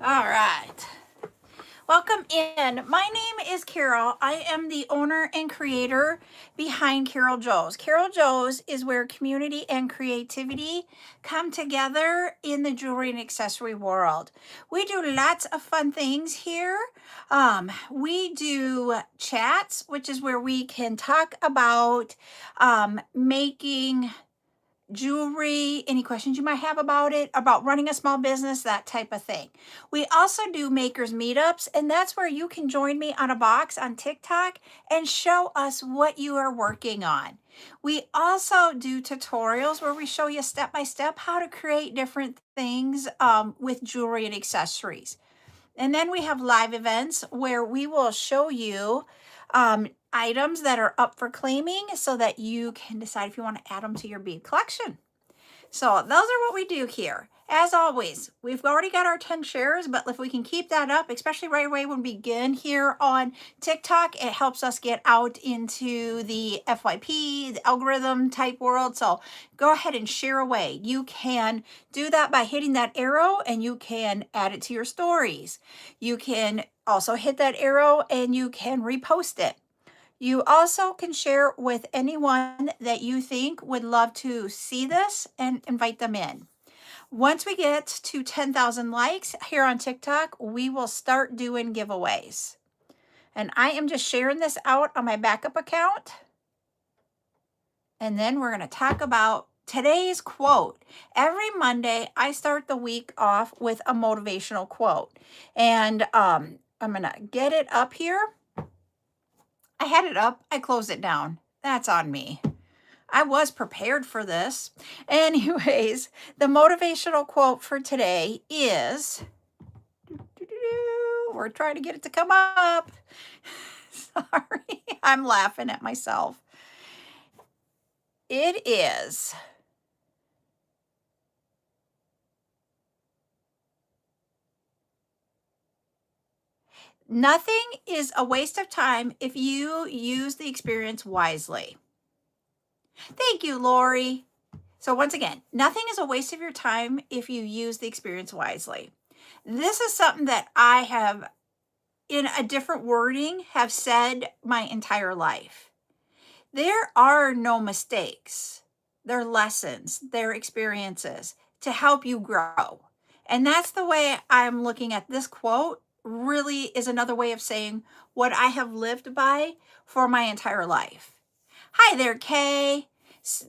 All right. Welcome in. My name is Carol. I am the owner and creator behind CarolJo's. CarolJo's is where community and creativity come together in the jewelry and accessory world. We do lots of fun things here. We do chats, which is where we can talk about making jewelry, any questions you might have about it, about running a small business, that type of thing. We also do makers meetups, and that's where you can join me on a box on TikTok and show us what you are working on. We also do tutorials where we show you step by step how to create different things with jewelry and accessories. And then we have live events where we will show you items that are up for claiming so that you can decide if you want to add them to your bead collection. So those are what we do here. As always, we've already got our 10 shares, but if we can keep that up, especially right away when we begin here on TikTok, it helps us get out into the FYP, the algorithm type world. So go ahead and share away. You can do that by hitting that arrow and you can add it to your stories. You can also hit that arrow and you can repost it. You also can share with anyone that you think would love to see this and invite them in. Once we get to 10,000 likes here on TikTok, we will start doing giveaways. And I am just sharing this out on my backup account. And then we're going to talk about today's quote. Every Monday, I start the week off with a motivational quote. And I'm going to get it up here. I had it up. I closed it down. That's on me. I was prepared for this. Anyways, the motivational quote for today is, we're trying to get it to come up. Sorry, I'm laughing at myself. It is, nothing is a waste of time if you use the experience wisely. Thank you, Lori. So once again, nothing is a waste of your time if you use the experience wisely. This is something that I have, in a different wording, have said my entire life. There are no mistakes. They're lessons, they're experiences to help you grow. And that's the way I'm looking at this quote. Really is another way of saying what I have lived by for my entire life. Hi there, Kay.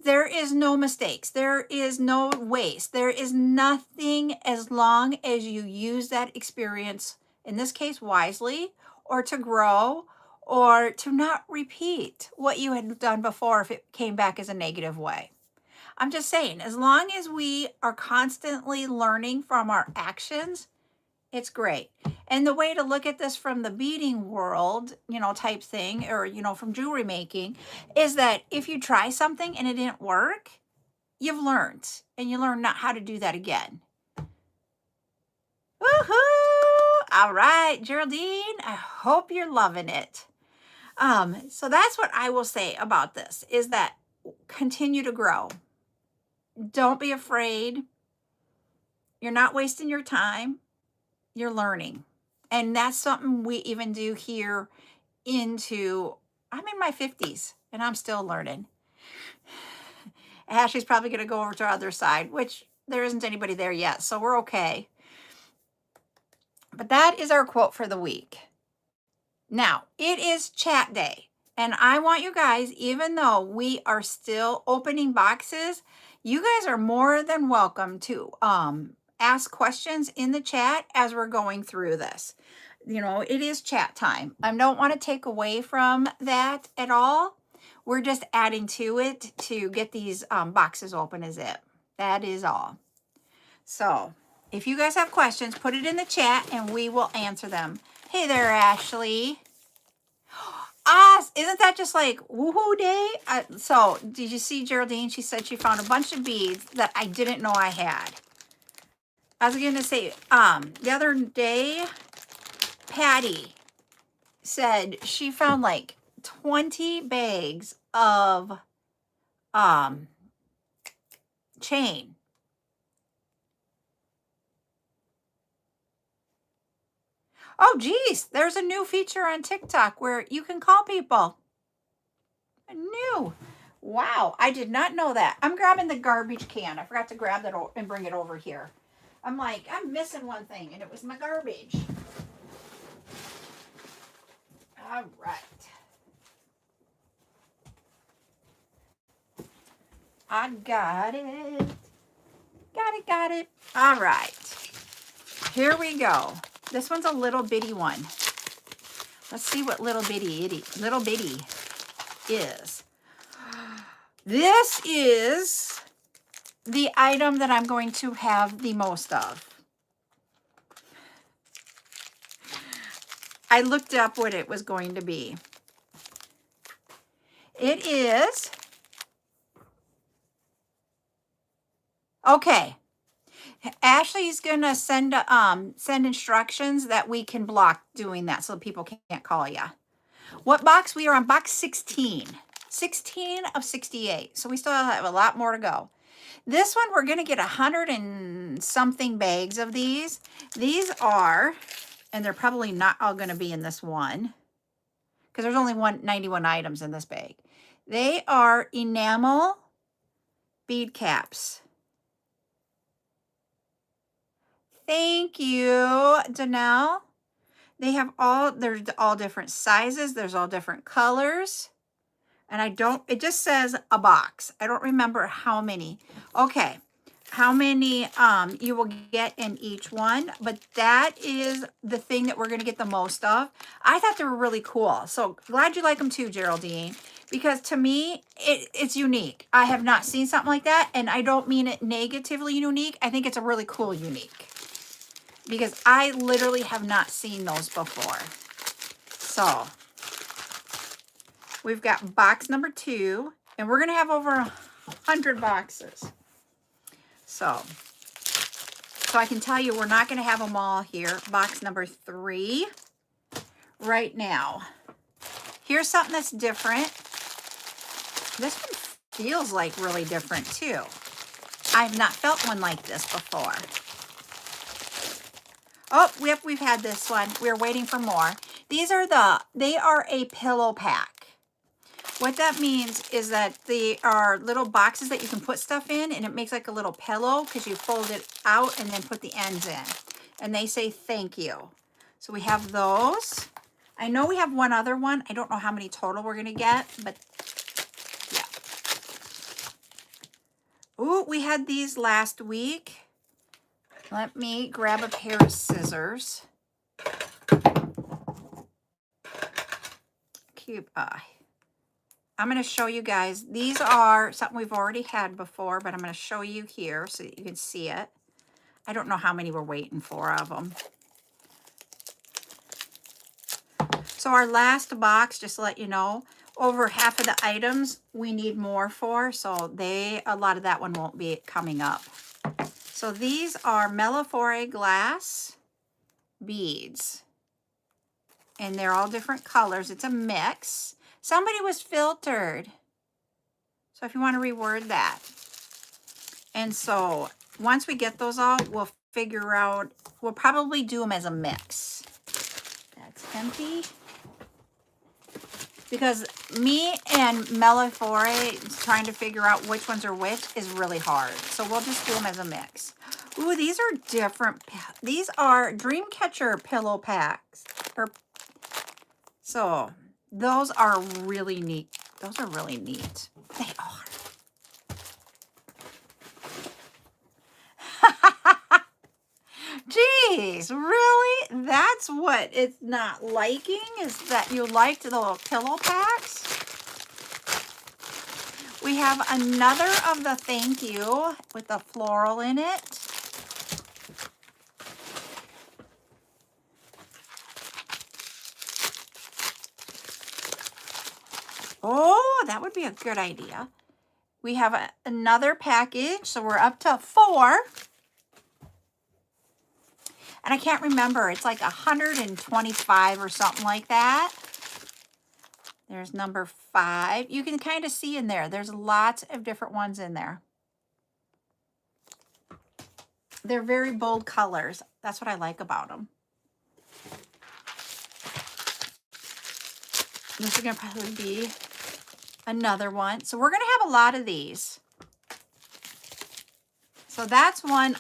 There is no mistakes. There is no waste. There is nothing as long as you use that experience, in this case, wisely, or to grow, or to not repeat what you had done before if it came back as a negative way. I'm just saying, as long as we are constantly learning from our actions, it's great. And the way to look at this from the beading world, type thing, or, from jewelry making, is that if you try something and it didn't work, you've learned, and you learn not how to do that again. Woohoo! All right, Geraldine, I hope you're loving it. So that's what I will say about this, is that continue to grow. Don't be afraid. You're not wasting your time. You're learning. And that's something we even do here I'm in my 50s and I'm still learning. Ashley's probably going to go over to our other side, which there isn't anybody there yet, so we're okay. But that is our quote for the week. Now, it is chat day, and I want you guys, even though we are still opening boxes, you guys are more than welcome to ask questions in the chat as we're going through this. It is chat time. I don't want to take away from that at all. We're just adding to it to get these boxes open as it. That is all. So if you guys have questions, put it in the chat and we will answer them. Hey there, Ashley. Isn't that just like woohoo day? So did you see Geraldine? She said she found a bunch of beads that I didn't know I had. I was going to say, the other day, Patty said she found like 20 bags of chain. Oh, geez, there's a new feature on TikTok where you can call people. New. Wow, I did not know that. I'm grabbing the garbage can. I forgot to grab that and bring it over here. I'm like, I'm missing one thing, and it was my garbage. All right. I got it. Got it. All right. Here we go. This one's a little bitty one. Let's see what little bitty is. This is the item that I'm going to have the most of. I looked up what it was going to be. It is, okay. Ashley's gonna send instructions that we can block doing that so people can't call you. What box? We are on box 16. 16 of 68. So we still have a lot more to go. This one, we're gonna get 100 and something bags of these. These are, and they're probably not all gonna be in this one, because there's only 91 items in this bag. They are enamel bead caps. Thank you, Danelle. They're all different sizes. There's all different colors. And it just says a box. I don't remember how many. Okay, how many you will get in each one, but that is the thing that we're gonna get the most of. I thought they were really cool. So glad you like them too, Geraldine, because to me, it's unique. I have not seen something like that, and I don't mean it negatively unique. I think it's a really cool unique, because I literally have not seen those before. So we've got box number 2, and we're gonna have over 100 boxes. So I can tell you we're not gonna have them all here. Box number 3 right now. Here's something that's different. This one feels like really different too. I've not felt one like this before. Oh, we've had this one. We're waiting for more. They are a pillow pack. What that means is that they are little boxes that you can put stuff in, and it makes like a little pillow because you fold it out and then put the ends in. And they say thank you. So we have those. I know we have one other one. I don't know how many total we're gonna get, but yeah. Ooh, we had these last week. Let me grab a pair of scissors. Cube eye. I'm going to show you guys. These are something we've already had before, but I'm going to show you here so that you can see it. I don't know how many we're waiting for of them. So our last box, just to let you know, over half of the items we need more for, so a lot of that one won't be coming up. So these are Mellifore glass beads, and they're all different colors. It's a mix. Somebody was filtered, so if you want to reword that. And so once we get those all, we'll figure out, we'll probably do them as a mix. That's empty. Because me and Mellifore trying to figure out which ones are which is really hard. So we'll just do them as a mix. Ooh, these are different. These are Dreamcatcher pillow packs. So those are really neat. Those are really neat. They are. Jeez, really? That's what it's not liking, is that you liked the little pillow packs? We have another of the thank you with the floral in it. Oh, that would be a good idea. We have another package, so we're up to 4. And I can't remember, it's like 125 or something like that. There's number 5. You can kind of see in there, there's lots of different ones in there. They're very bold colors. That's what I like about them. This is going to probably be another one. So we're going to have a lot of these. So that's one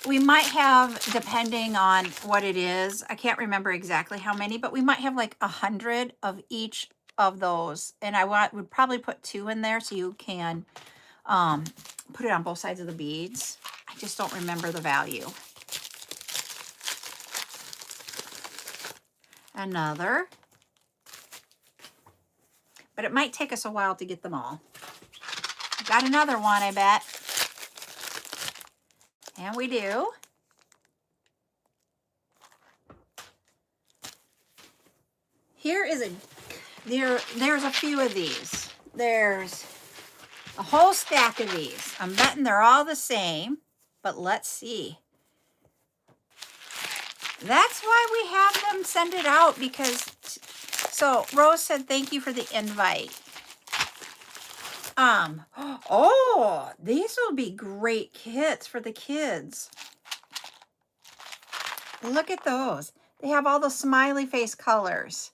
we might have, depending on what it is. I can't remember exactly how many, but we might have like 100 of each of those. And I would probably put 2 in there so you can put it on both sides of the beads. I just don't remember the value. Another. But it might take us a while to get them all. Got another one, I bet. And we do. Here is there's a few of these. There's a whole stack of these. I'm betting they're all the same, but let's see. That's why we have them send it out, because, so Rose said, thank you for the invite. Oh, these will be great kits for the kids. Look at those. They have all the smiley face colors.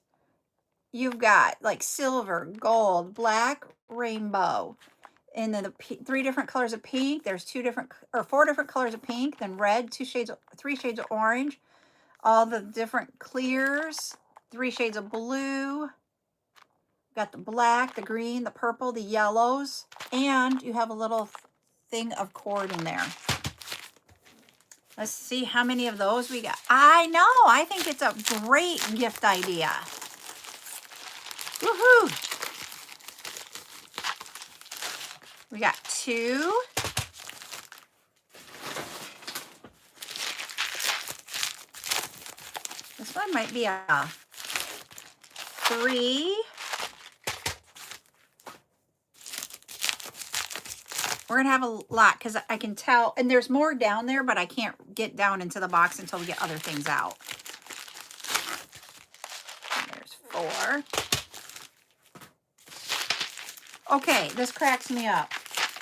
You've got like silver, gold, black, rainbow, and then the 3 different colors of pink. There's 4 different colors of pink, then red, 3 shades of orange, all the different clears, 3 shades of blue. Got the black, the green, the purple, the yellows, and you have a little thing of cord in there. Let's see how many of those we got. I know, I think it's a great gift idea. Woohoo! We got 2. This one might be a 3. We're going to have a lot because I can tell, and there's more down there, but I can't get down into the box until we get other things out. And there's 4. Okay, this cracks me up.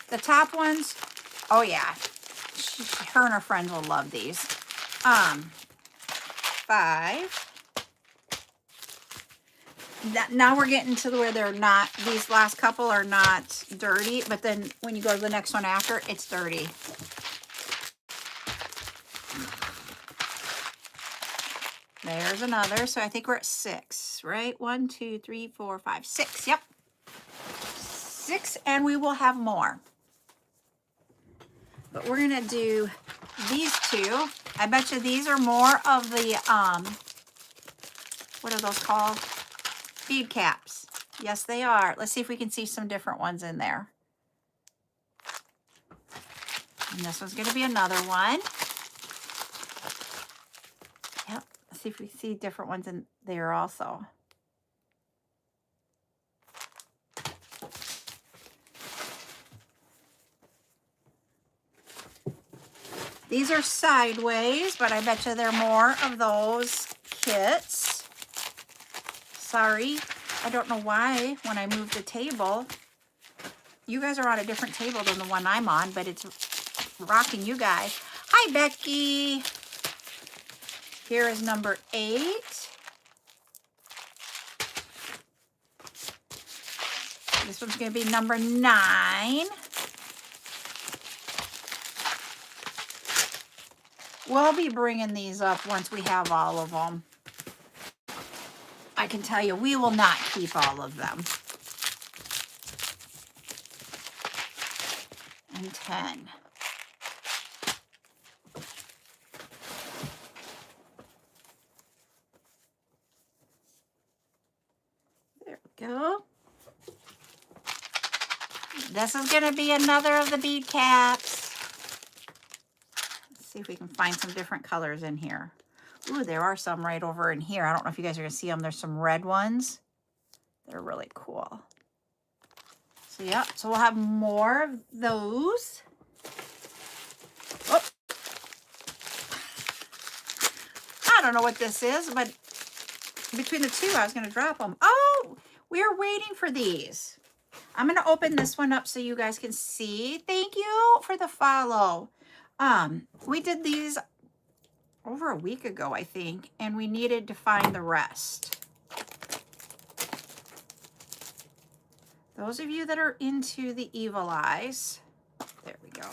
The top ones, oh yeah, her and her friends will love these. 5. Now we're getting to where they're not, these last couple are not dirty, but then when you go to the next one after, it's dirty. There's another. So I think we're at 6, right? 1, 2, 3, 4, 5, 6. Yep. 6, and we will have more. But we're going to do these 2. I bet you these are more of the, what are those called? Bead caps. Yes, they are. Let's see if we can see some different ones in there. And this one's going to be another one. Yep. Let's see if we see different ones in there also. These are sideways, but I bet you there are more of those kits. Sorry, I don't know why when I moved the table. You guys are on a different table than the one I'm on, but it's rocking you guys. Hi, Becky. Here is number 8. This one's going to be number 9. We'll be bringing these up once we have all of them. I can tell you, we will not keep all of them. And 10. There we go. This is going to be another of the bead caps. Let's see if we can find some different colors in here. Ooh, there are some right over in here. I don't know if you guys are going to see them. There's some red ones. They're really cool. So, yeah. So, we'll have more of those. Oh. I don't know what this is, but between the 2, I was going to drop them. Oh, we're waiting for these. I'm going to open this one up so you guys can see. Thank you for the follow. We did these over a week ago, I think, and we needed to find the rest. those of you that are into the Evil Eyes, there we go.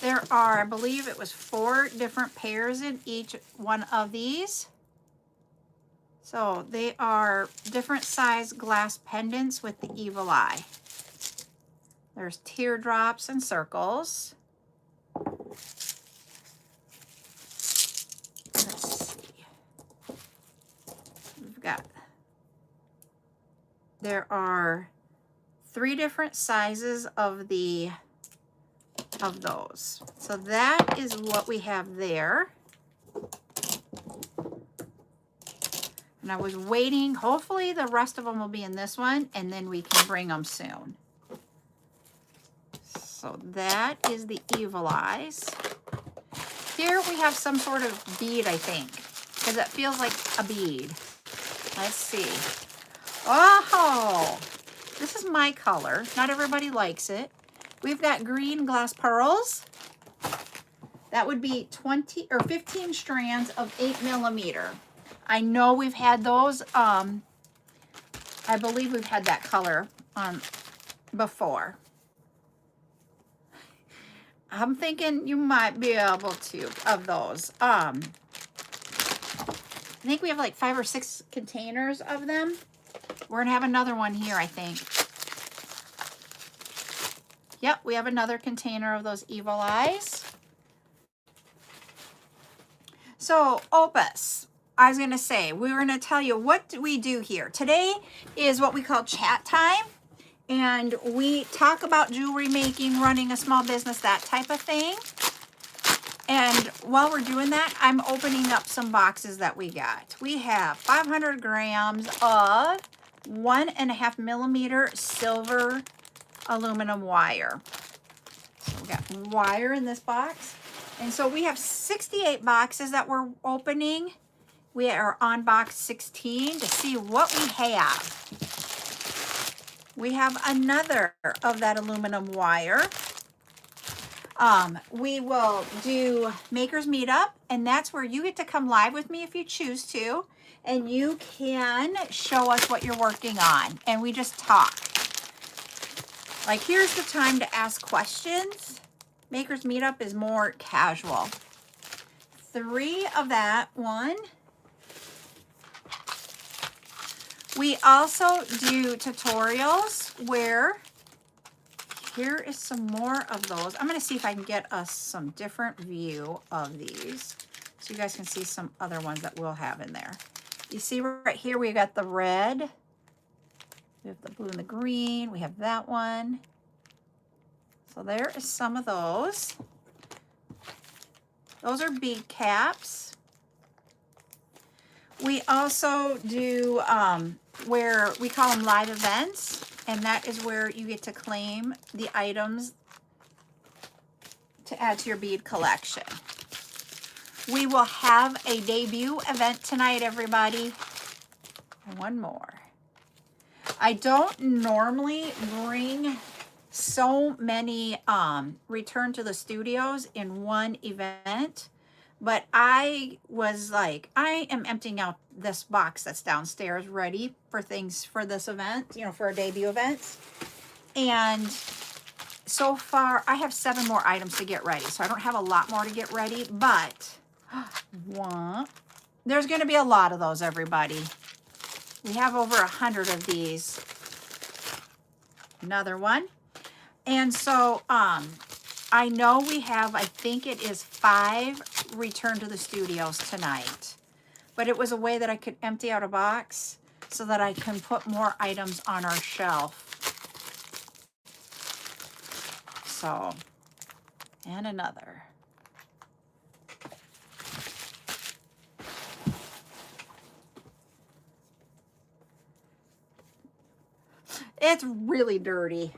There are, I believe it was 4 different pairs in each one of these. So they are different size glass pendants with the evil eye. There's teardrops and circles. Let's see. We've got, there are 3 different sizes of those. So that is what we have there. And I was waiting, hopefully the rest of them will be in this one, and then we can bring them soon. So that is the Evil Eyes. Here we have some sort of bead, I think, because it feels like a bead. Let's see. Oh, this is my color. Not everybody likes it. We've got green glass pearls. That would be 20 or 15 strands of 8mm. I know we've had those. I believe we've had that color before. I'm thinking you might be able to, of those. I think we have like 5 or 6 containers of them. We're gonna have another one here, I think. Yep, we have another container of those Evil Eyes. So, Opus, I was gonna say, we were gonna tell you what do we do here. Today is what we call chat time. And we talk about jewelry making, running a small business, that type of thing. And while we're doing that, I'm opening up some boxes that we got. We have 500 grams of 1.5mm silver aluminum wire. So we got wire in this box. And so we have 68 boxes that we're opening. We are on box 16 to see what we have. We have another of that aluminum wire. We will do Makers Meetup, and that's where you get to come live with me if you choose to, and you can show us what you're working on, and we just talk. Like, here's the time to ask questions. Makers Meetup is more casual. 3 of that one. We also do tutorials where, here is some more of those. I'm going to see if I can get us some different view of these so you guys can see some other ones that we'll have in there. You see right here we got the red, we have the blue and the green, we have that one. So there is some of those. Those are bead caps. We also do where we call them live events, and that is where you get to claim the items to add to your bead collection. We will have a debut event tonight, everybody. And one more. I don't normally bring so many return to the studios in one event, but I was like, I am emptying out this box that's downstairs ready for things for this event, you know, for a debut event. And so far I have 7 more items to get ready. So I don't have a lot more to get ready, but there's going to be a lot of those, everybody. We have over 100 of these. Another one. And so, I know we have, I think it is 5 return to the studios tonight, but it was a way that I could empty out a box so that I can put more items on our shelf. So, and another. It's really dirty.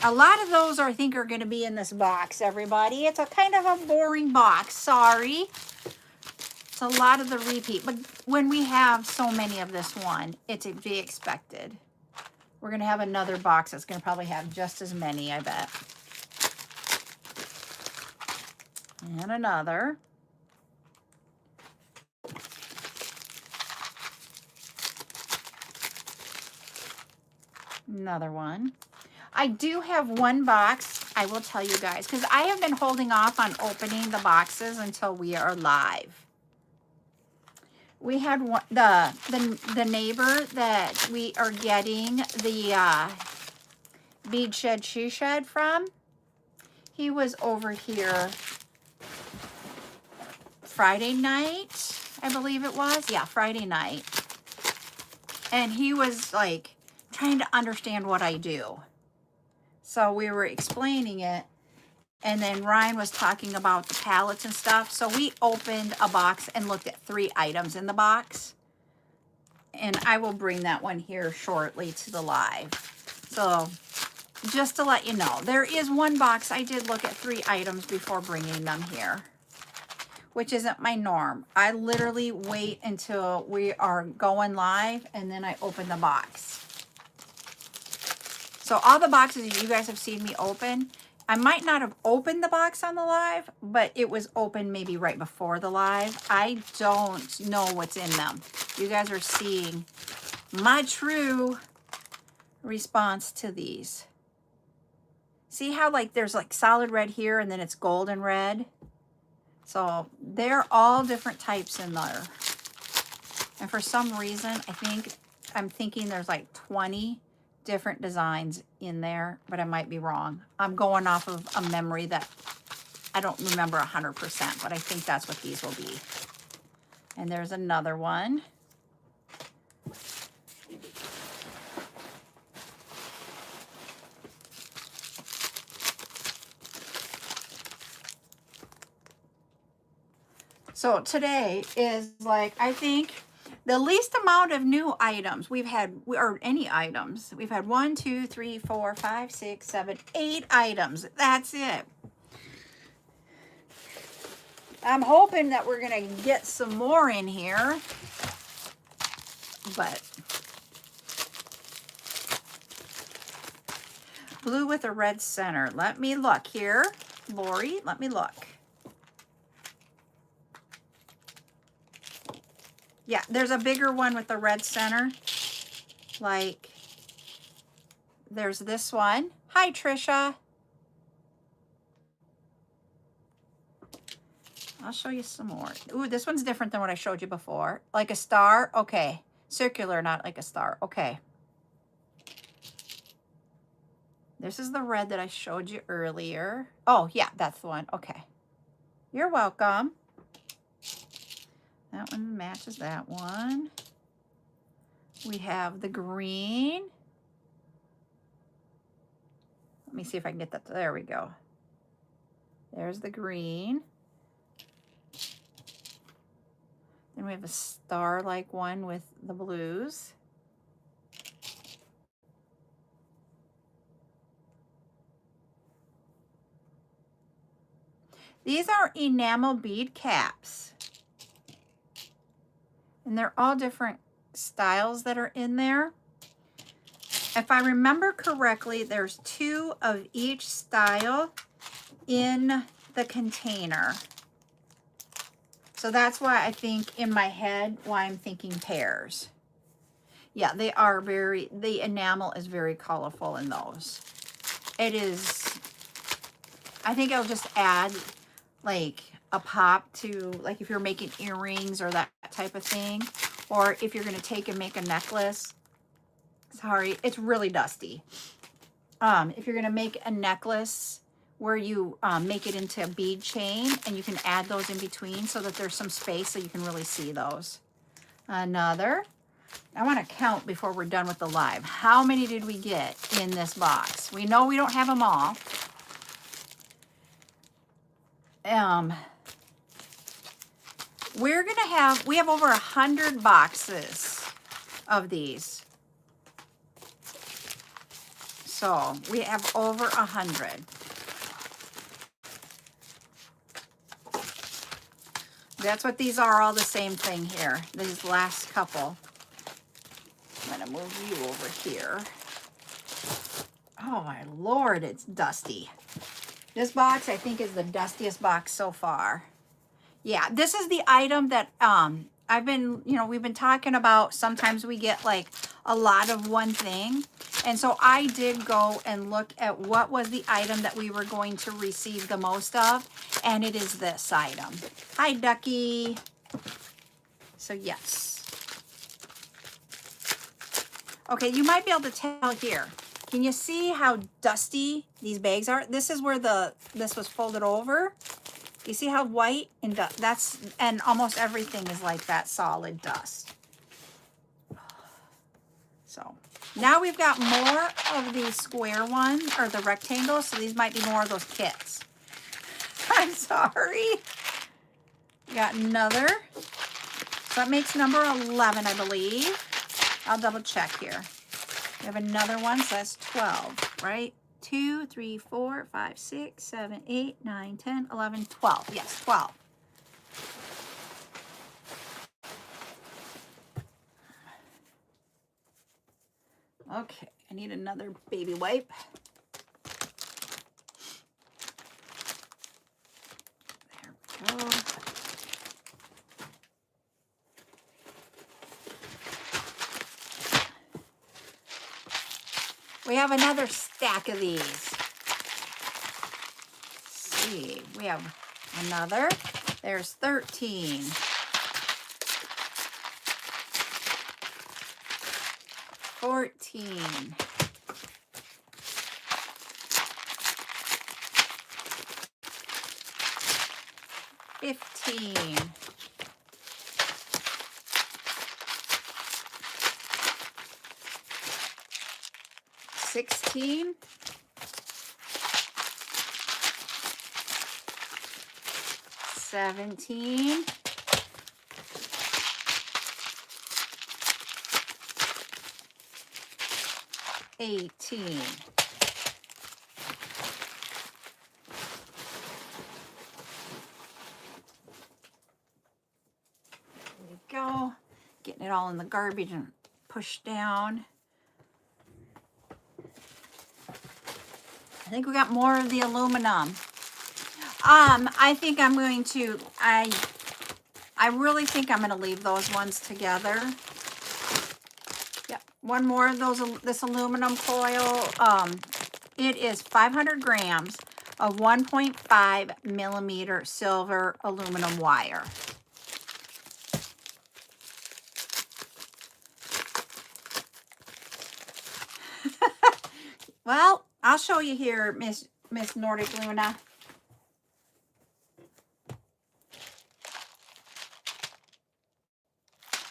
A lot of those I think are going to be in this box, everybody. It's a kind of a boring box. Sorry. It's a lot of the repeat. But when we have so many of this one, it's to be expected. We're going to have another box that's going to probably have just as many, I bet. And another. another one. I do have one box, I will tell you guys, because I have been holding off on opening the boxes until we are live. We had one, the neighbor that we are getting the bead shed she shed from. He was over here Friday night, I believe it was. Yeah, Friday night. And he was like trying to understand what I do. So we were explaining it. And then Ryan was talking about the pallets and stuff. So we opened a box and looked at 3 items in the box. And I will bring that one here shortly to the live. So just to let you know, there is one box. I did look at 3 items before bringing them here, which isn't my norm. I literally wait until we are going live and then I open the box. So all the boxes you guys have seen me open, I might not have opened the box on the live, but it was open maybe right before the live. I don't know what's in them. You guys are seeing my true response to these. See how like there's like solid red here and then it's golden red? So they're all different types in there. And for some reason, I'm thinking there's like 20 different designs in there, but I might be wrong. I'm going off of a memory that I don't remember 100%, but I think that's what these will be. And there's another one. So today is like, I think the least amount of new items we've had, or any items. We've had 1, 2, 3, 4, 5, 6, 7, 8 items. That's it. I'm hoping that we're going to get some more in here. But blue with a red center. Let me look here. Lori, let me look. Yeah, there's a bigger one with the red center. Like, there's this one. Hi, Trisha. I'll show you some more. Ooh, this one's different than what I showed you before. Like a star? Okay. Circular, not like a star. Okay. This is the red that I showed you earlier. Oh, yeah, that's the one. Okay. You're welcome. That one matches that one. We have the green. Let me see if I can get that. There we go. There's the green. Then we have a star-like one with the blues. These are enamel bead caps. And they're all different styles that are in there. If I remember correctly, there's 2 of each style in the container. So that's why I think in my head, why I'm thinking pairs. Yeah, they are the enamel is very colorful in those. It is, I think it'll just add like a pop to, like if you're making earrings or that type of thing, or if you're going to take and make a necklace. Sorry, it's really dusty. If you're going to make a necklace where you make it into a bead chain, and you can add those in between so that there's some space so you can really see those. Another. I want to count before we're done with the live. How many did we get in this box? We know we don't have them all. We have over 100 boxes of these. So we have over 100. That's what these are, all the same thing here. These last couple. I'm gonna move you over here. Oh my Lord, it's dusty. This box, I think, is the dustiest box so far. Yeah, this is the item that I've been, you know, we've been talking about sometimes we get like a lot of one thing. And so I did go and look at what was the item that we were going to receive the most of. And it is this item. Hi, Ducky. So yes. Okay, you might be able to tell here. Can you see how dusty these bags are? This is where this was folded over. You see how white and that's, and almost everything is like that solid dust. So now we've got more of these square ones, or the rectangles, so these might be more of those kits. I'm sorry. We got another. So that makes number 11, I believe. I'll double check here. We have another one, so that's 12, right? 2, 3, 4, 5, 6, 7, 8, 9, 10, 11, 12. Yes, 12. Okay, I need another baby wipe. There we go. We have another stack of these. Let's see, we have another. There's 13. 14. 15. 16. 17. 18. 'Go. Getting it all in the garbage and pushed down. I think we got more of the aluminum. I think I'm going to, I really think I'm going to leave those ones together. Yep, one more of those, this aluminum foil. It is 500 grams of 1.5 millimeter silver aluminum wire. Well, I'll show you here, Miss Nordic Luna.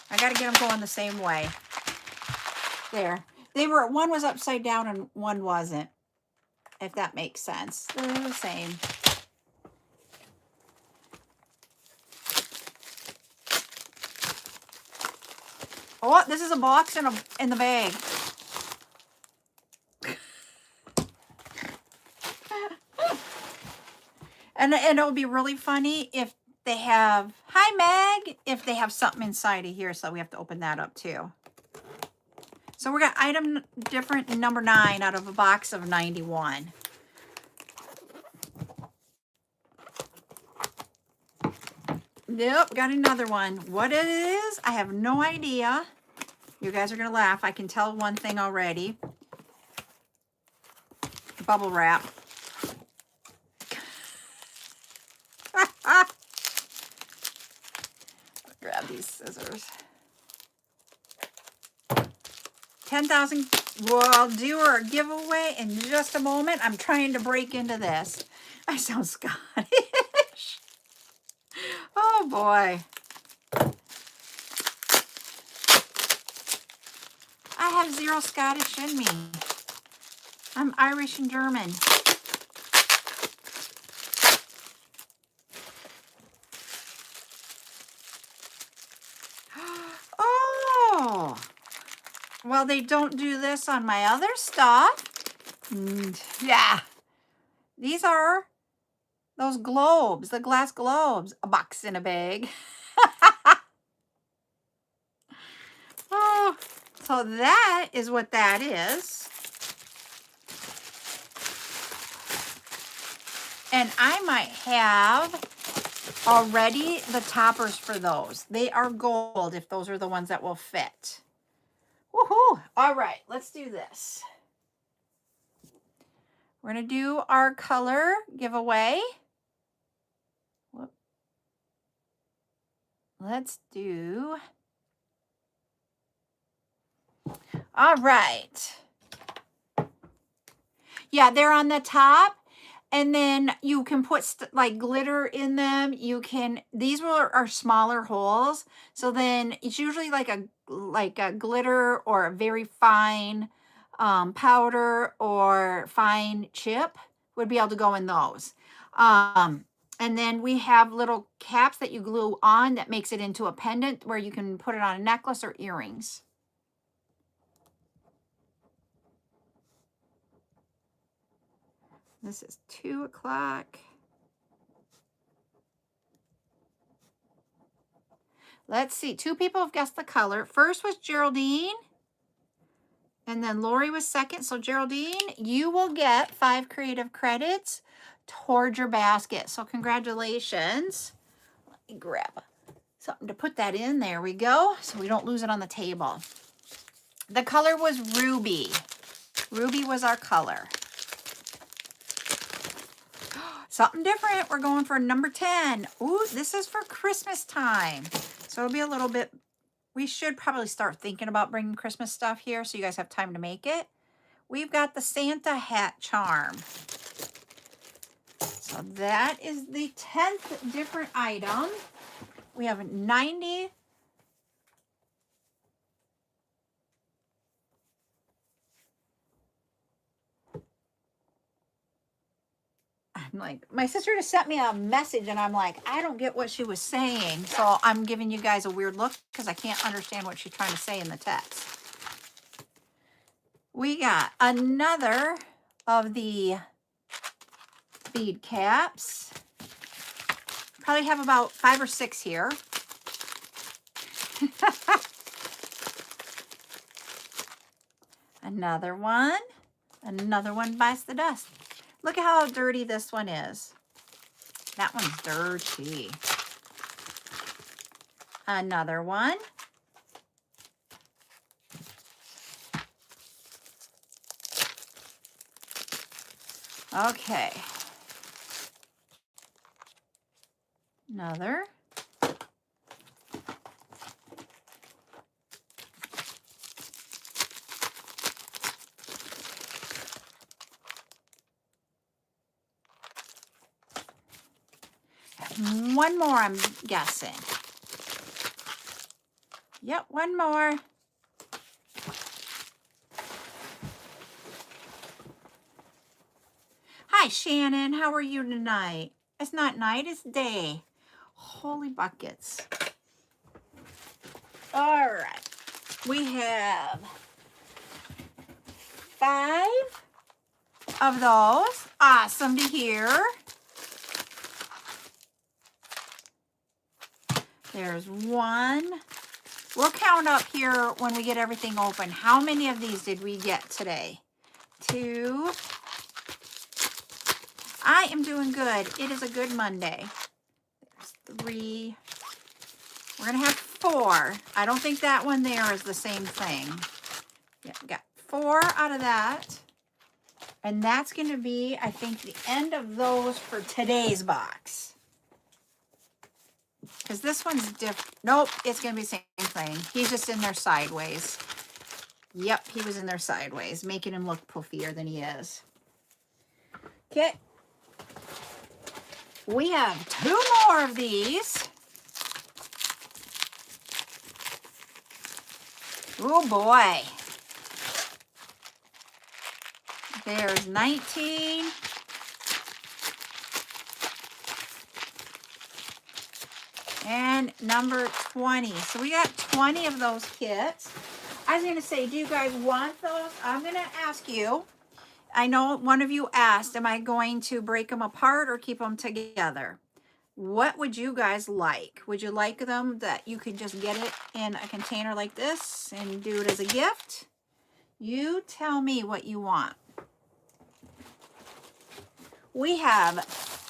I got to get them going the same way. There. One was upside down and one wasn't, if that makes sense. They're the same. Oh, this is a box in the bag. And it would be really funny if they have, hi Meg, if they have something inside of here, so we have to open that up too. So we got item different number 9 out of a box of 91. Yep, got another one. What it is, I have no idea. You guys are gonna laugh. I can tell one thing already. Bubble wrap. Grab these scissors. 10,000. Well, I'll do our giveaway in just a moment. I'm trying to break into this. I sound Scottish. Oh boy. I have zero Scottish in me. I'm Irish and German. Oh, well, they don't do this on my other stuff. Yeah, these are those globes, the glass globes, a box in a bag. Oh, so that is what that is. And I might have already the toppers for those. They are gold if those are the ones that will fit. Woohoo! All right, let's do this. We're going to do our color giveaway. Whoop. Let's do... All right. Yeah, they're on the top. And then you can put like glitter in them. You can, these are smaller holes. So then it's usually like a glitter or a very fine powder or fine chip would be able to go in those. And then we have little caps that you glue on that makes it into a pendant where you can put it on a necklace or earrings. This is 2 o'clock. Let's see. 2 people have guessed the color. First was Geraldine. And then Lori was second. So Geraldine, you will get 5 creative credits towards your basket. So congratulations. Let me grab something to put that in. There we go. So we don't lose it on the table. The color was Ruby. Ruby was our color. Something different. We're going for number 10. Ooh, this is for Christmas time. So it'll be a little bit, we should probably start thinking about bringing Christmas stuff here so you guys have time to make it. We've got the Santa hat charm. So that is the 10th different item. We have 90. I'm like, my sister just sent me a message and I'm like, I don't get what she was saying. So I'm giving you guys a weird look because I can't understand what she's trying to say in the text. We got another of the bead caps. Probably have about 5 or 6 here. Another one bites the dust. Look at how dirty this one is. That one's dirty. Another one. Okay. Another. One more, I'm guessing. Yep, one more. Hi, Shannon. How are you tonight? It's not night, it's day. Holy buckets. All right. We have 5 of those. Awesome to hear. There's 1. We'll count up here when we get everything open. How many of these did we get today? 2. I am doing good. It is a good Monday. There's 3. We're going to have 4. I don't think that one there is the same thing. Yeah, we got 4 out of that. And that's going to be, I think, the end of those for today's box. Because this one's different. Nope, it's going to be the same thing. He's just in there sideways. Yep, he was in there sideways, making him look poofier than he is. Okay. We have 2 more of these. Oh boy. There's 19. And number 20. So we got 20 of those kits. I was going to say, do you guys want those? I'm going to ask you. I know one of you asked, am I going to break them apart or keep them together? What would you guys like? Would you like them that you could just get it in a container like this and do it as a gift? You tell me what you want. We have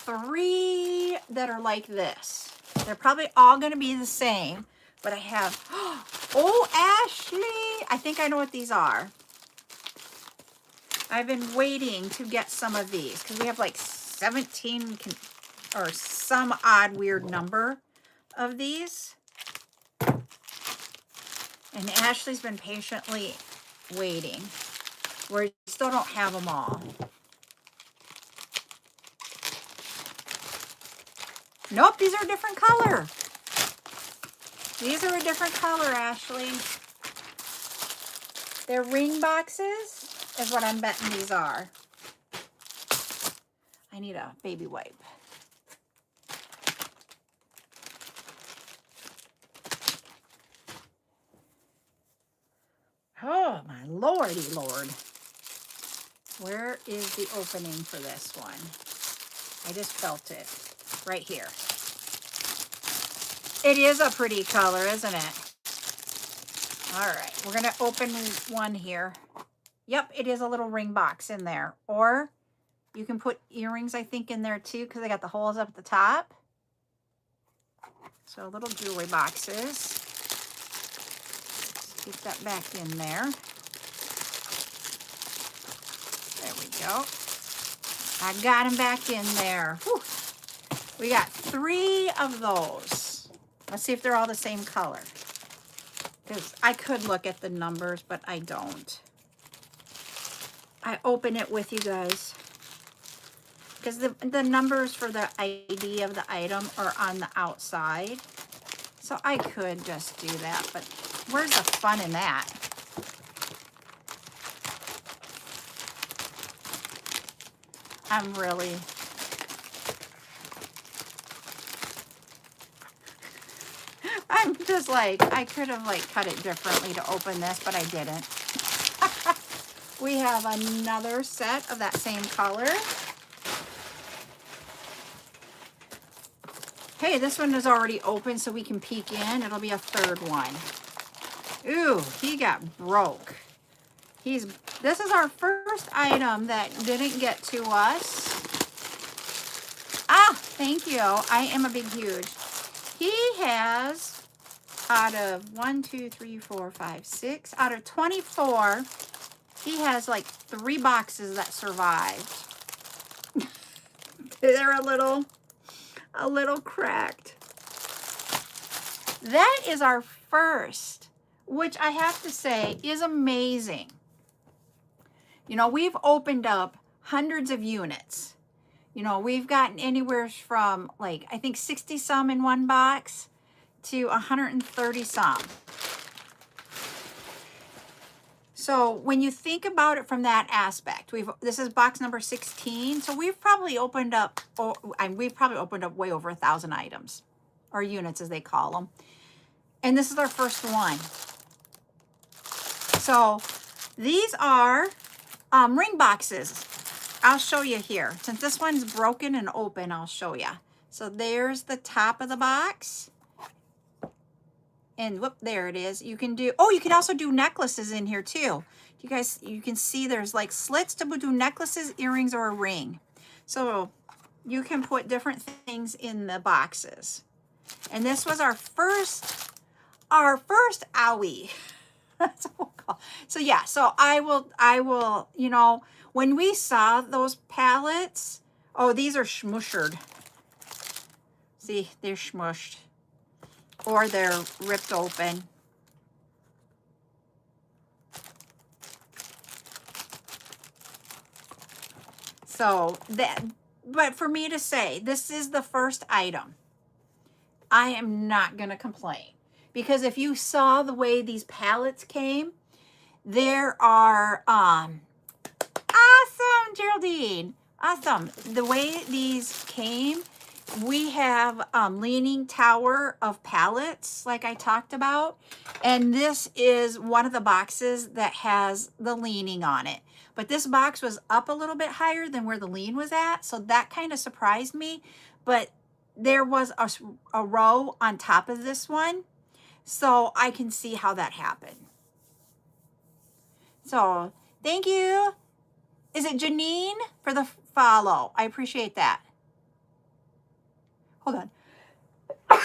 3 that are like this. They're probably all going to be the same, but I have, oh, Ashley, I think I know what these are. I've been waiting to get some of these because we have like 17 or some odd weird number of these. And Ashley's been patiently waiting. We still don't have them all. Nope, these are a different color. These are a different color, Ashley. They're ring boxes, is what I'm betting these are. I need a baby wipe. Oh, my lordy lord. Where is the opening for this one? I just felt it right here. It is a pretty color, isn't it? All right, we're going to open one here. Yep, it is a little ring box in there. Or you can put earrings, I think, in there too, because they got the holes up at the top. So little jewelry boxes. Get that back in there. There we go. I got them back in there. Whew. We got 3 of those. Let's see if they're all the same color. Because I could look at the numbers, but I don't. I open it with you guys. Because the numbers for the ID of the item are on the outside. So I could just do that, but where's the fun in that? I'm really... I'm just like, I could have like cut it differently to open this, but I didn't. We have another set of that same color. Hey, this one is already open, so we can peek in. It'll be a 3rd one. Ooh, he got broke. This is our first item that didn't get to us. Ah, thank you. I am a big huge. He has, out of 1, 2, 3, 4, 5, 6, out of 24, he has like 3 boxes that survived. They're a little cracked. That is our first, which I have to say is amazing. You know, we've opened up hundreds of units. You know, we've gotten anywhere from like, I think 60 some in one box to 130 some. So when you think about it from that aspect, this is box number 16. So we've probably opened up, way over 1,000 items, or units as they call them. And this is our first one. So these are ring boxes. I'll show you here. Since this one's broken and open, I'll show you. So there's the top of the box. And whoop, there it is. You can do, oh, you can also do necklaces in here too. You can see there's like slits to do necklaces, earrings, or a ring. So you can put different things in the boxes. And this was our first owie. That's what we'll call. So yeah, so I will, you know, when we saw those pallets, oh, these are smushed. See, they're smushed. Or they're ripped open. So that, but for me to say, this is the first item, I am not going to complain. Because if you saw the way these pallets came, there are, awesome, Geraldine, awesome. The way these came, we have leaning tower of pallets like I talked about, and this is one of the boxes that has the leaning on it. But this box was up a little bit higher than where the lean was at, so that kind of surprised me. But there was a row on top of this one, so I can see how that happened. So thank you. Is it Janine for the follow? I appreciate that. hold on.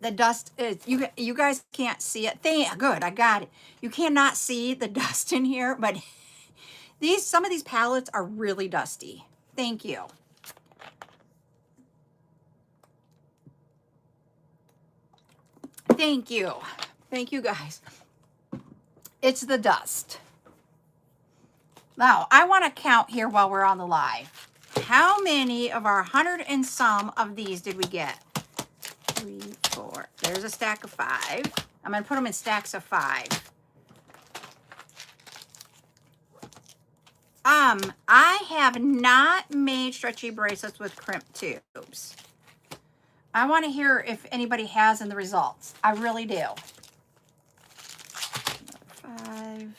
The dust is, you guys can't see it. Good, I got it. You cannot see the dust in here, but some of these palettes are really dusty. Thank you. Thank you. Thank you guys. It's the dust. Now, I want to count here while we're on the live. How many of our 100 and some of these did we get? 3, 4. There's a stack of 5. I'm going to put them in stacks of 5. I have not made stretchy bracelets with crimp tubes. I want to hear if anybody has in the results. I really do. 5.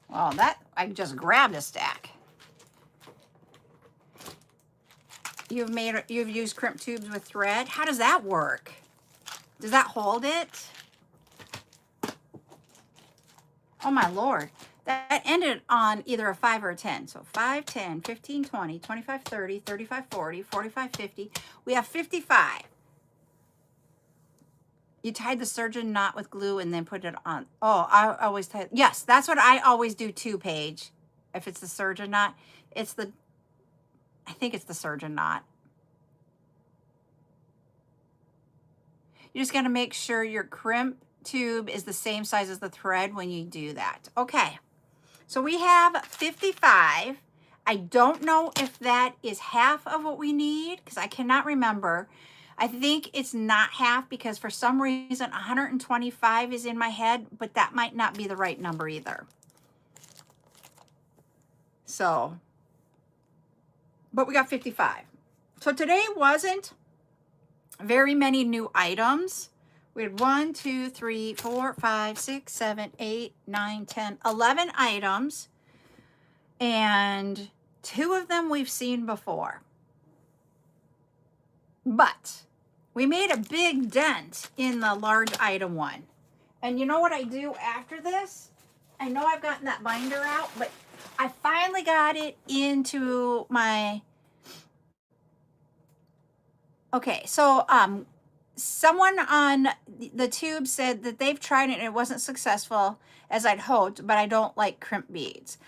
Well, I just grabbed a stack. You've used crimp tubes with thread. How does that work? Does that hold it? Oh my Lord. That ended on either a 5 or a 10. So 5, 10, 15, 20, 25, 30, 35, 40, 45, 50. We have 55. You tied the surgeon knot with glue and then put it on. Oh, I always tie. Yes, that's what I always do too, Paige. If it's the surgeon knot, I think it's the surgeon knot. You just got to make sure your crimp tube is the same size as the thread when you do that. Okay, so we have 55. I don't know if that is half of what we need because I cannot remember. I think it's not half because for some reason 125 is in my head, but that might not be the right number either. So, but we got 55. So today wasn't very many new items. We had 1, 2, 3, 4, 5, 6, 7, 8, 9, 10, 11 items. And 2 of them we've seen before. But we made a big dent in the large item one. And you know what I do after this? I know I've gotten that binder out, but I finally got it into my... Okay, so someone on the tube said that they've tried it and it wasn't successful as I'd hoped, but I don't like crimp beads.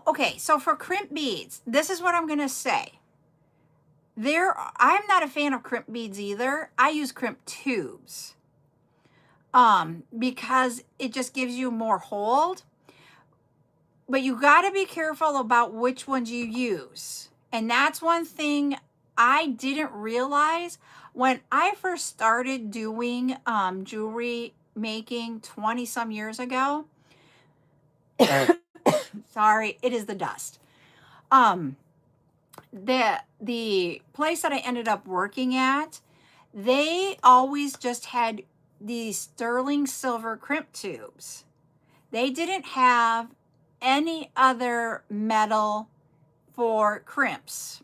Okay, so for crimp beads, this is what I'm going to say. I'm not a fan of crimp beads either. I use crimp tubes because it just gives you more hold. But you got to be careful about which ones you use. And that's one thing I didn't realize when I first started doing jewelry making 20 some years ago. Sorry, it is the dust. The place that I ended up working at, they always just had these sterling silver crimp tubes. They didn't have any other metal for crimps.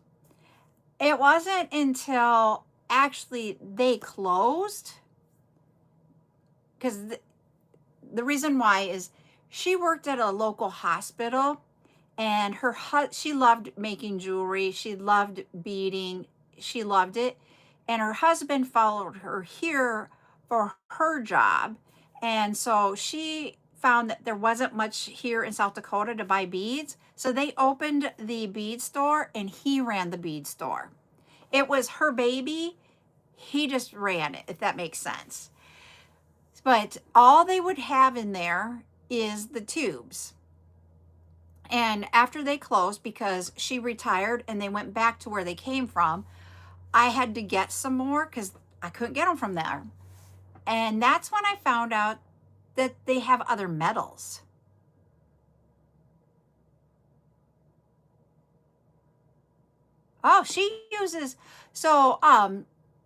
It wasn't until actually they closed, because the reason why is she worked at a local hospital, and she loved making jewelry, she loved beading, she loved it, and her husband followed her here for her job, and so she found that there wasn't much here in South Dakota to buy beads, so they opened the bead store and he ran the bead store. It was her baby, he just ran it, if that makes sense. But all they would have in there is the tubes. And after they closed, because she retired and they went back to where they came from, I had to get some more because I couldn't get them from there. And that's when I found out that they have other metals. Oh, she uses, so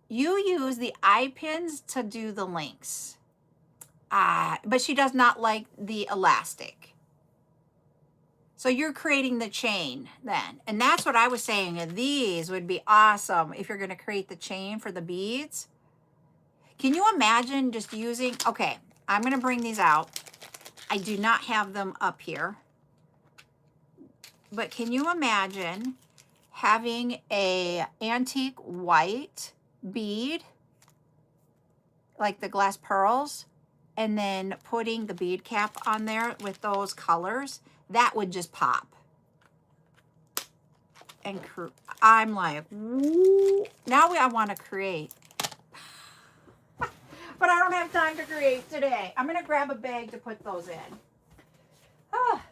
you use the eye pins to do the links. But she does not like the elastic. So you're creating the chain then. And that's what I was saying. And these would be awesome if you're going to create the chain for the beads. Can you imagine just using, okay, I'm going to bring these out. I do not have them up here. But can you imagine having a antique white bead, like the glass pearls, and then putting the bead cap on there with those colors? That would just pop. And I'm like, woo. Now I want to create. But I don't have time to create today. I'm going to grab a bag to put those in. Ah.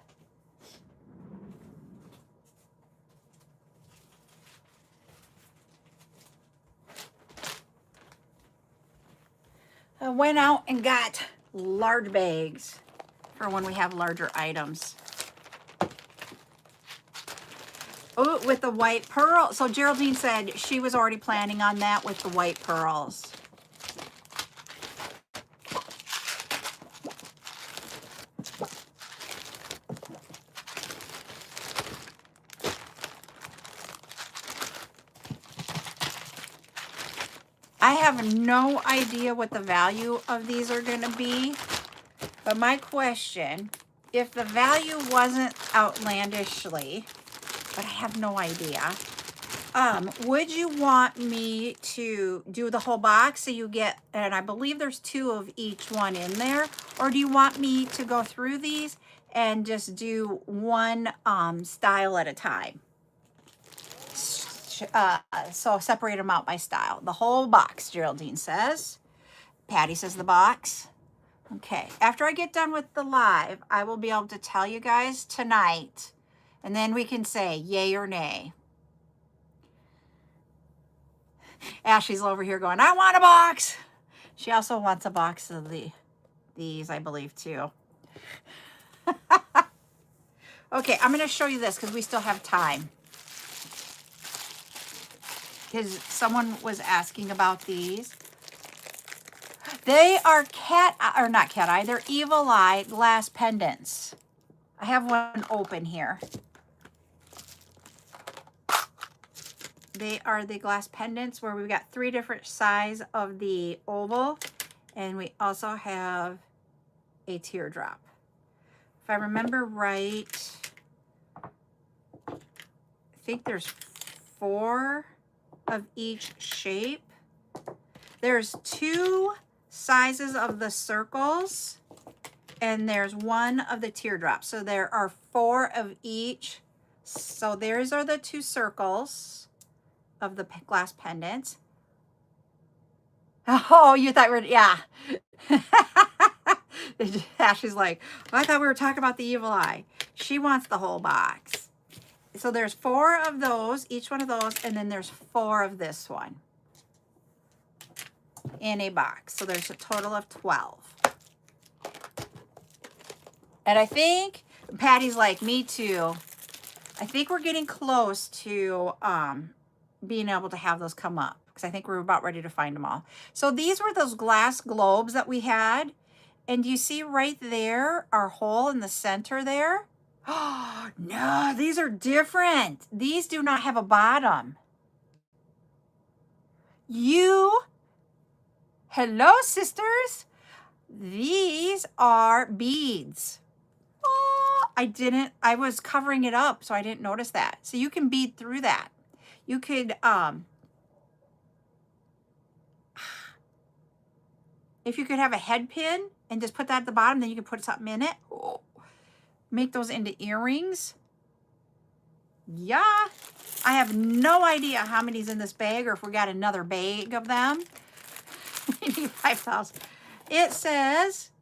I went out and got large bags for when we have larger items. Oh, with the white pearl. So Geraldine said she was already planning on that with the white pearls. I have no idea what the value of these are going to be. But my question, if the value wasn't outlandishly, but I have no idea, would you want me to do the whole box so you get, and I believe there's 2 of each one in there, or do you want me to go through these and just do one style at a time? So separate them out by style. The whole box, Geraldine says. Patty says the box. Okay, after I get done with the live, I will be able to tell you guys tonight, and then we can say yay or nay. Ashley's over here going, I want a box. She also wants a box of these, I believe, too. Okay, I'm going to show you this because we still have time. Because someone was asking about these. They are not cat eye, they're evil eye glass pendants. I have one open here. They are the glass pendants where we've got 3 different sizes of the oval, and we also have a teardrop. If I remember right, I think there's 4 of each shape. There's 2 sizes of the circles, and there's 1 of the teardrops. So there are 4 of each. So theirs are the 2 circles of the glass pendants. Oh, you thought we were, yeah. Ashley's like, I thought we were talking about the evil eye. She wants the whole box. So there's 4 of those, each one of those, and then there's 4 of this one in a box. So there's a total of 12. And I think Patty's like, me too. I think we're getting close to being able to have those come up, because I think we're about ready to find them all. So these were those glass globes that we had. And you see right there, our hole in the center there? Oh, no, these are different. These do not have a bottom. Hello, sisters. These are beads. Oh, I was covering it up, so I didn't notice that. So you can bead through that. You could, if you could have a head pin and just put that at the bottom, then you can put something in it. Oh, make those into earrings. Yeah. I have no idea how many's in this bag, or if we got another bag of them. We need 5,000. It says,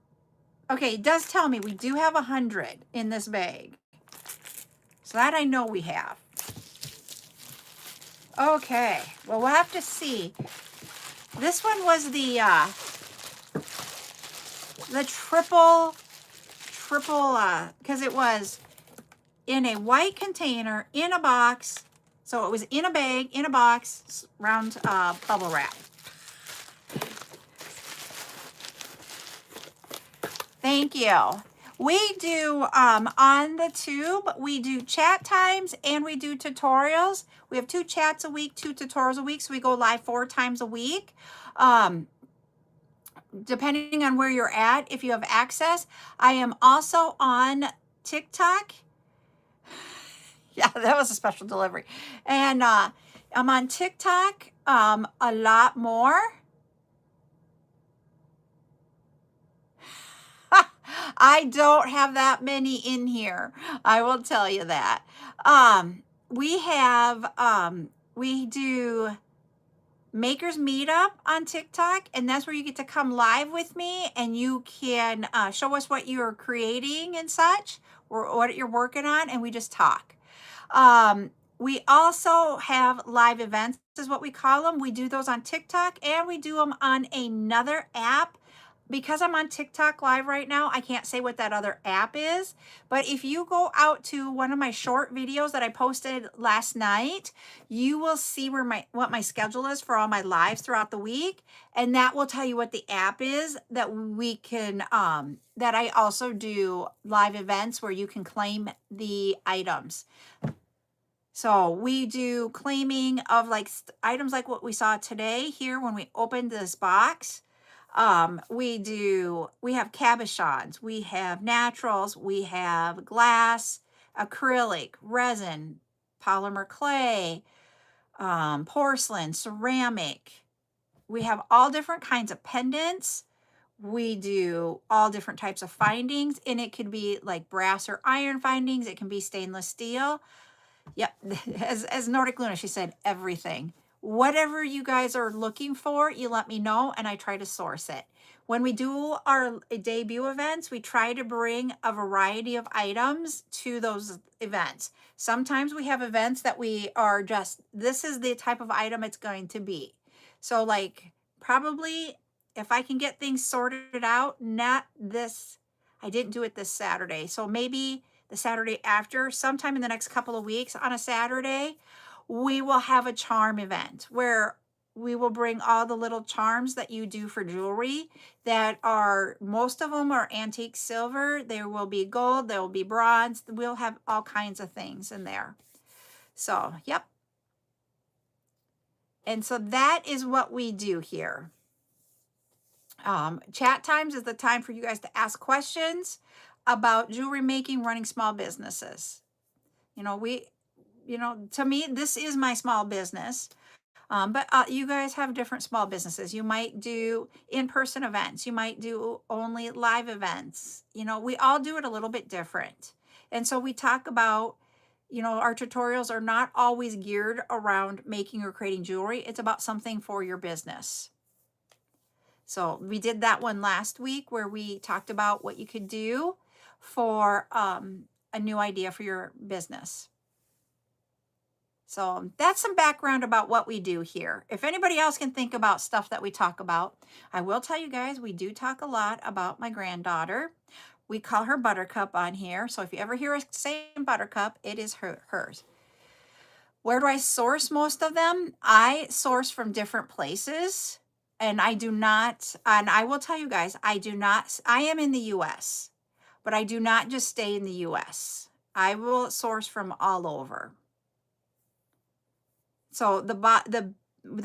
okay, it does tell me we do have 100 in this bag. So that I know we have. Okay, well, we'll have to see. This one was the triple, because it was in a white container, in a box. So it was in a bag, in a box, round bubble wrap. Thank you. We do on the tube, we do chat times and we do tutorials. We have 2 chats a week, 2 tutorials a week, so we go live 4 times a week. Depending on where you're at, if you have access. I am also on TikTok. Yeah, that was a special delivery. And I'm on TikTok a lot more. I don't have that many in here. I will tell you that. We have, we do Makers Meetup on TikTok, and that's where you get to come live with me and you can show us what you're creating and such, or what you're working on, and we just talk. We also have live events, is what we call them. We do those on TikTok and we do them on another app. Because I'm on TikTok live right now, I can't say what that other app is. But if you go out to one of my short videos that I posted last night, you will see what my schedule is for all my lives throughout the week. And that will tell you what the app is that we can, that I also do live events where you can claim the items. So we do claiming of like items like what we saw today here when we opened this box. We have cabochons, we have naturals, we have glass, acrylic, resin, polymer clay, porcelain, ceramic. We have all different kinds of pendants. We do all different types of findings, and it could be like brass or iron findings. It can be stainless steel. Yep. As Nordic Luna, she said everything. Whatever you guys are looking for, you let me know and I try to source it. When we do our debut events, we try to bring a variety of items to those events. Sometimes we have events that we are just, this is the type of item it's going to be. So like probably if I can get things sorted out, not this, I didn't do it this Saturday. So maybe the Saturday after, sometime in the next couple of weeks on a Saturday, we will have a charm event where we will bring all the little charms that you do for jewelry that are, most of them are antique silver. There will be gold, there will be bronze. We'll have all kinds of things in there. So, yep. And so that is what we do here. Chat times is the time for you guys to ask questions about jewelry making, running small businesses. To me, this is my small business. But you guys have different small businesses. You might do in-person events. You might do only live events. We all do it a little bit different. And so we talk about, our tutorials are not always geared around making or creating jewelry. It's about something for your business. So we did that one last week where we talked about what you could do for a new idea for your business. So that's some background about what we do here. If anybody else can think about stuff that we talk about, I will tell you guys, we do talk a lot about my granddaughter. We call her Buttercup on here. So if you ever hear us saying Buttercup, it is hers. Where do I source most of them? I source from different places. And I do not, and I will tell you guys, I am in the US, but I do not just stay in the US. I will source from all over. So the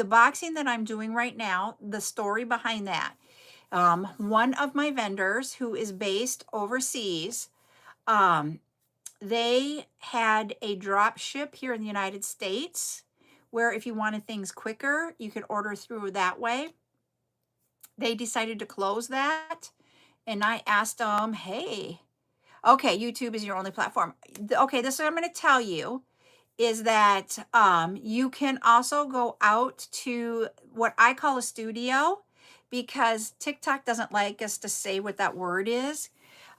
boxing that I'm doing right now, the story behind that, one of my vendors who is based overseas, they had a drop ship here in the United States where if you wanted things quicker, you could order through that way. They decided to close that. And I asked them, hey, okay, YouTube is your only platform. Okay, this is what I'm going to tell you is that you can also go out to what I call a studio because TikTok doesn't like us to say what that word is.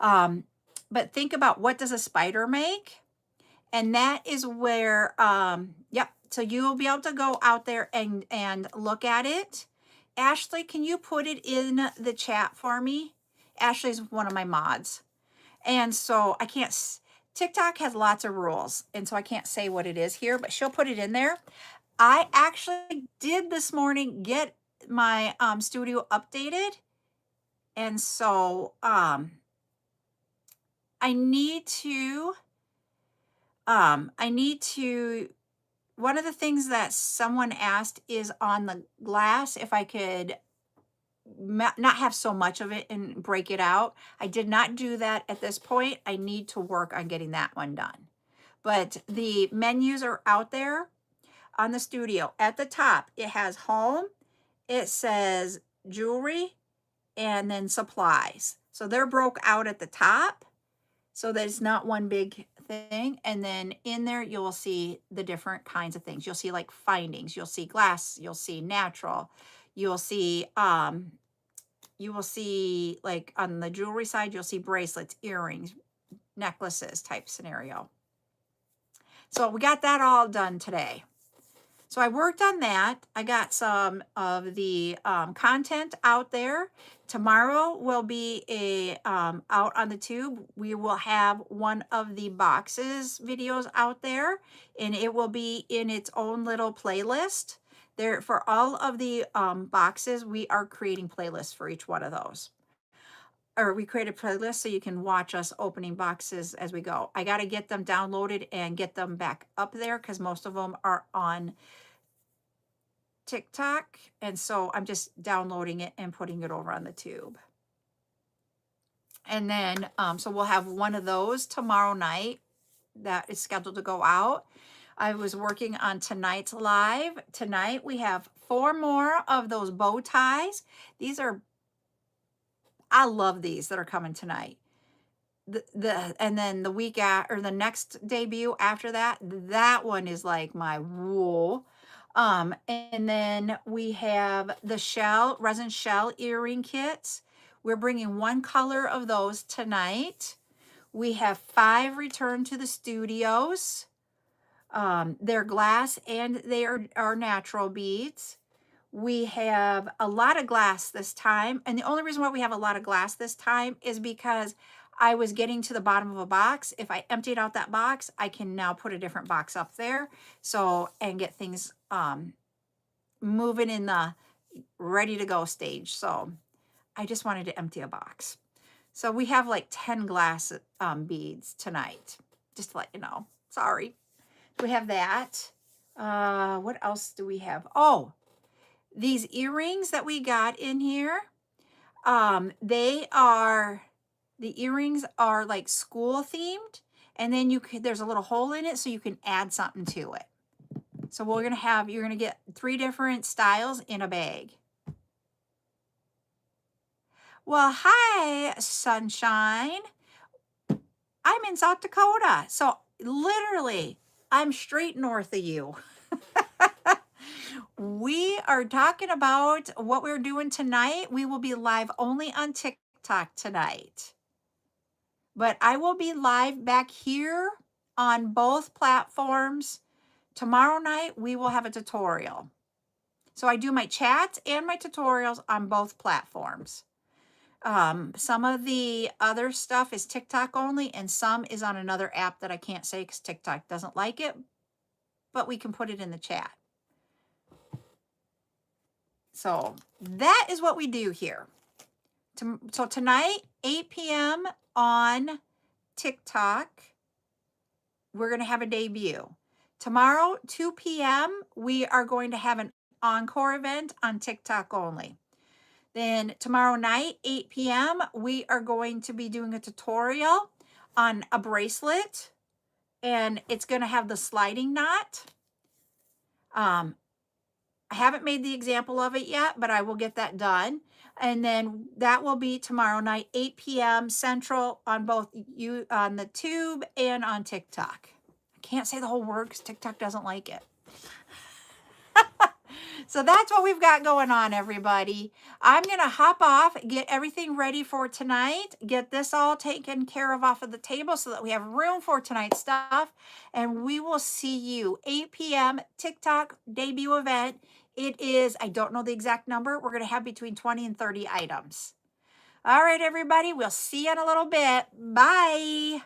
But think about, what does a spider make? And that is where, yep. So you'll be able to go out there and look at it. Ashley, can you put it in the chat for me? Ashley's one of my mods. And so I can't, TikTok has lots of rules. And so I can't say what it is here, but she'll put it in there. I actually did this morning get my studio updated. And so I need to, one of the things that someone asked is on the glass, if I could not have so much of it and break it out. I did not do that at this point. I need to work on getting that one done. But the menus are out there on the studio. At the top, it has home, it says jewelry, and then supplies. So they're broke out at the top so that it's not one big thing. And then in there, you'll see the different kinds of things. You'll see like findings, you'll see glass, you'll see natural, you'll see, you will see like on the jewelry side, you'll see bracelets, earrings, necklaces type scenario. So we got that all done today. So I worked on that. I got some of the content out there. Tomorrow will be out on the tube. We will have one of the boxes videos out there, and it will be in its own little playlist. There, for all of the boxes, we are creating playlists for each one of those. Or we create a playlist so you can watch us opening boxes as we go. I got to get them downloaded and get them back up there because most of them are on TikTok. And so I'm just downloading it and putting it over on the tube. And then, so we'll have one of those tomorrow night that is scheduled to go out. I was working on tonight's live. Tonight we have 4 more of those bow ties. These are, I love these that are coming tonight. And then the week or the next debut after that, that one is like my whoa. And then we have the resin shell earring kits. We're bringing 1 color of those tonight. We have 5 returned to the studios. They're glass and they are natural beads. We have a lot of glass this time. And the only reason why we have a lot of glass this time is because I was getting to the bottom of a box. If I emptied out that box, I can now put a different box up there. So, and get things moving in the ready to go stage. So I just wanted to empty a box. So we have like 10 glass beads tonight, just to let you know. Sorry. We have that. What else do we have? Oh, these earrings that we got in here. The earrings are like school themed, and then there's a little hole in it so you can add something to it. So you're gonna get 3 different styles in a bag. Well, hi, sunshine. I'm in South Dakota. So literally, I'm straight north of you. We are talking about what we're doing tonight. We will be live only on TikTok tonight. But I will be live back here on both platforms. Tomorrow night, we will have a tutorial. So I do my chats and my tutorials on both platforms. Some of the other stuff is TikTok only, and some is on another app that I can't say because TikTok doesn't like it, but we can put it in the chat. So that is what we do here. So tonight, 8 p.m. on TikTok, we're going to have a debut. Tomorrow, 2 p.m., we are going to have an encore event on TikTok only. Then tomorrow night, 8 p.m., we are going to be doing a tutorial on a bracelet, and it's going to have the sliding knot. I haven't made the example of it yet, but I will get that done. And then that will be tomorrow night, 8 p.m. Central on both on the tube and on TikTok. I can't say the whole word because TikTok doesn't like it. So that's what we've got going on, everybody. I'm going to hop off, get everything ready for tonight, get this all taken care of off of the table so that we have room for tonight's stuff. And we will see you 8 p.m. TikTok debut event. It is, I don't know the exact number. We're going to have between 20 and 30 items. All right, everybody. We'll see you in a little bit. Bye.